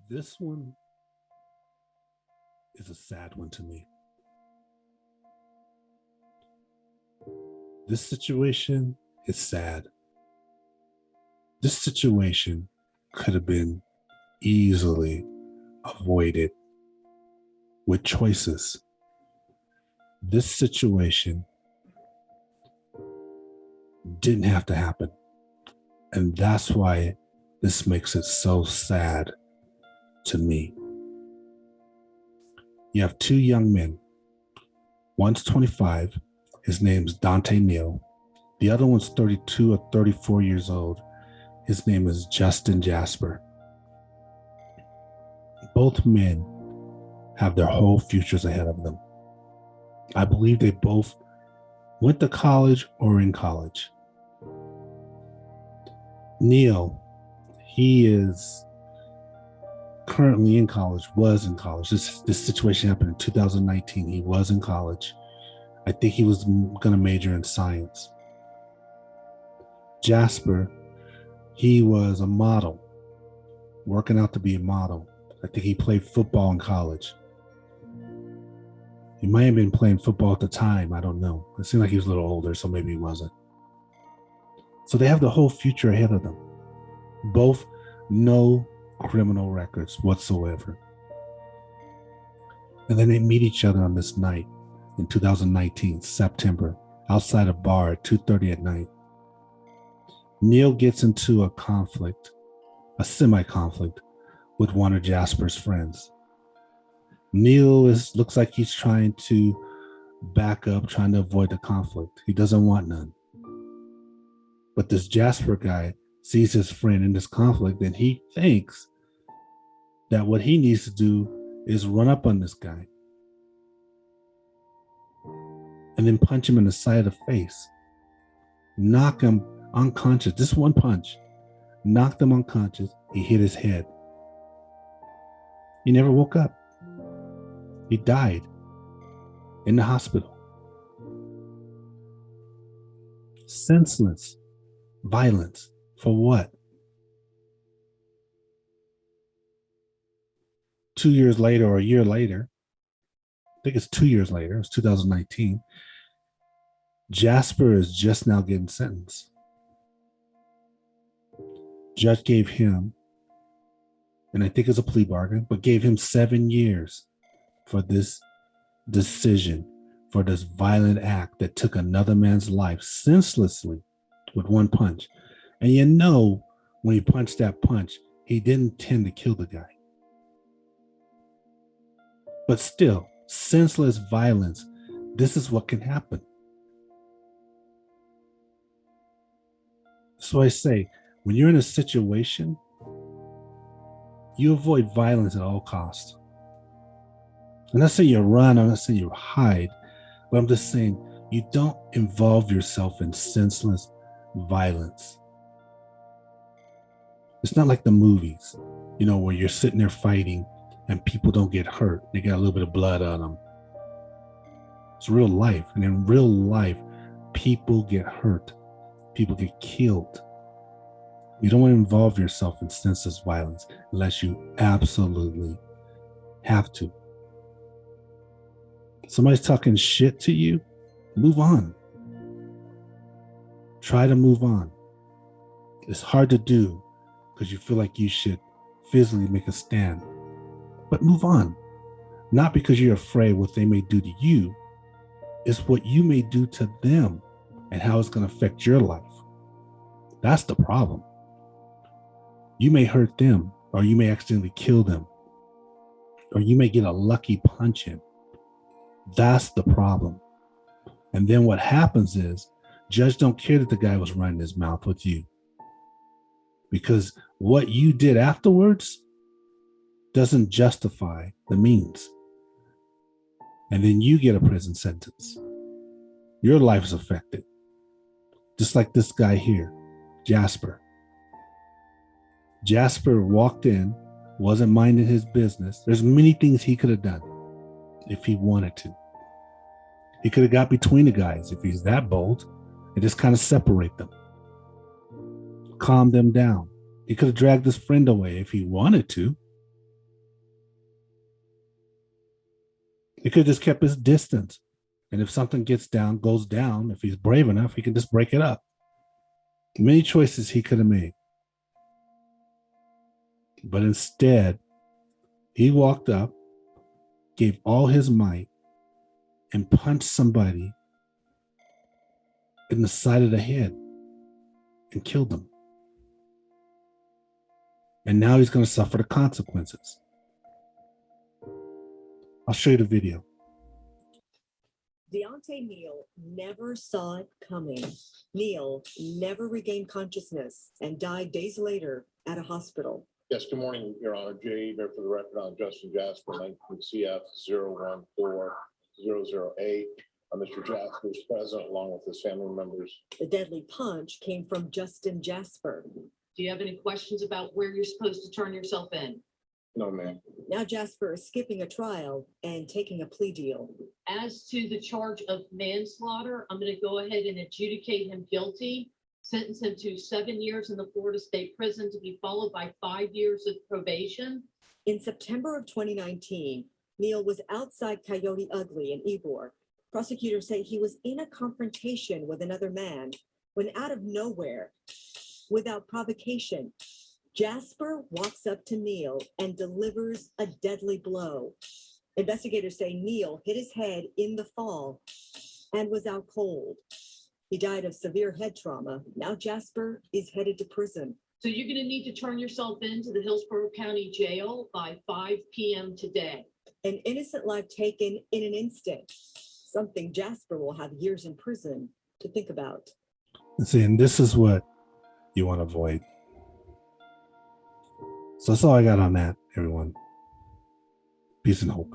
This one is a sad one to me. This situation is sad. This situation could have been easily avoided with choices. This situation didn't have to happen. And that's why this makes it so sad to me. You have two young men. One's 25. His name's Dyante Neal. The other one's 32 or 34 years old. His name is Jasper. Both men have their whole futures ahead of them. I believe they both went to college or are in college. Neal, he is currently in college, was in college. This situation happened in 2019. He was in college. I think he was going to major in science. Jasper, he was a model, working out to be a model. I think he played football in college. He might have been playing football at the time. I don't know. It seemed like he was a little older, so maybe he wasn't. So they have the whole future ahead of them. Both no criminal records whatsoever. And then they meet each other on this night in 2019, September, outside a bar at 2:30 at night. Neal gets into a conflict, a semi-conflict, with one of Jasper's friends. Neal looks like he's trying to back up, trying to avoid the conflict. He doesn't want none. But this Jasper guy sees his friend in this conflict, and he thinks that what he needs to do is run up on this guy and then punch him in the side of the face, knock him unconscious. This one punch knocked him unconscious. He hit his head. He never woke up. He died in the hospital. Senseless violence. For what? 2 years later or a year later, I think it's 2 years later, it's 2019, Jasper is just now getting sentenced. Judge gave him, and I think it's a plea bargain, but gave him 7 years for this decision, for this violent act that took another man's life senselessly with one punch. And you know, when he punched that punch, he didn't intend to kill the guy. But still, senseless violence, this is what can happen. So I say, when you're in a situation, you avoid violence at all costs. I'm not saying you run, I'm not saying you hide, but I'm just saying you don't involve yourself in senseless violence. It's not like the movies, where you're sitting there fighting and people don't get hurt. They got a little bit of blood on them. It's real life. And in real life, people get hurt. People get killed. You don't want to involve yourself in senseless violence unless you absolutely have to. Somebody's talking shit to you, move on. Try to move on. It's hard to do because you feel like you should physically make a stand. But move on. Not because you're afraid what they may do to you. It's what you may do to them and how it's going to affect your life. That's the problem. You may hurt them, or you may accidentally kill them, or you may get a lucky punch in. That's the problem. And then what happens is, judge don't care that the guy was running his mouth with you, because what you did afterwards doesn't justify the means. And then you get a prison sentence. Your life is affected. Just like this guy here, Jasper. Jasper walked in, wasn't minding his business. There's many things he could have done if he wanted to. He could have got between the guys if he's that bold and just kind of separate them. Calm them down. He could have dragged his friend away if he wanted to. He could have just kept his distance. And if something goes down, if he's brave enough, he can just break it up. Many choices he could have made. But instead, he walked up, gave all his might, and punched somebody in the side of the head and killed them. And now he's going to suffer the consequences. I'll show you the video. Dyante Neal never saw it coming. Neal never regained consciousness and died days later at a hospital. Yes, good morning, Your Honor. Jay Ybor for the record on Justin Jasper, 19 CF 014008. Mr. Jasper is present along with his family members. The deadly punch came from Justin Jasper. Do you have any questions about where you're supposed to turn yourself in? No, ma'am. Now Jasper is skipping a trial and taking a plea deal. As to the charge of manslaughter, I'm going to go ahead and adjudicate him guilty, sentence him to 7 years in the Florida State Prison to be followed by 5 years of probation. In September of 2019, Neal was outside Coyote Ugly in Ybor. Prosecutors say he was in a confrontation with another man when out of nowhere, without provocation, Jasper walks up to Neal and delivers a deadly blow. Investigators say Neal hit his head in the fall and was out cold. He died of severe head trauma. Now Jasper is headed to prison. So you're going to need to turn yourself into the Hillsborough County Jail by 5 p.m. today. An innocent life taken in an instant. Something Jasper will have years in prison to think about. See, and this is what you want to avoid. So that's all I got on that, everyone. Peace and hope.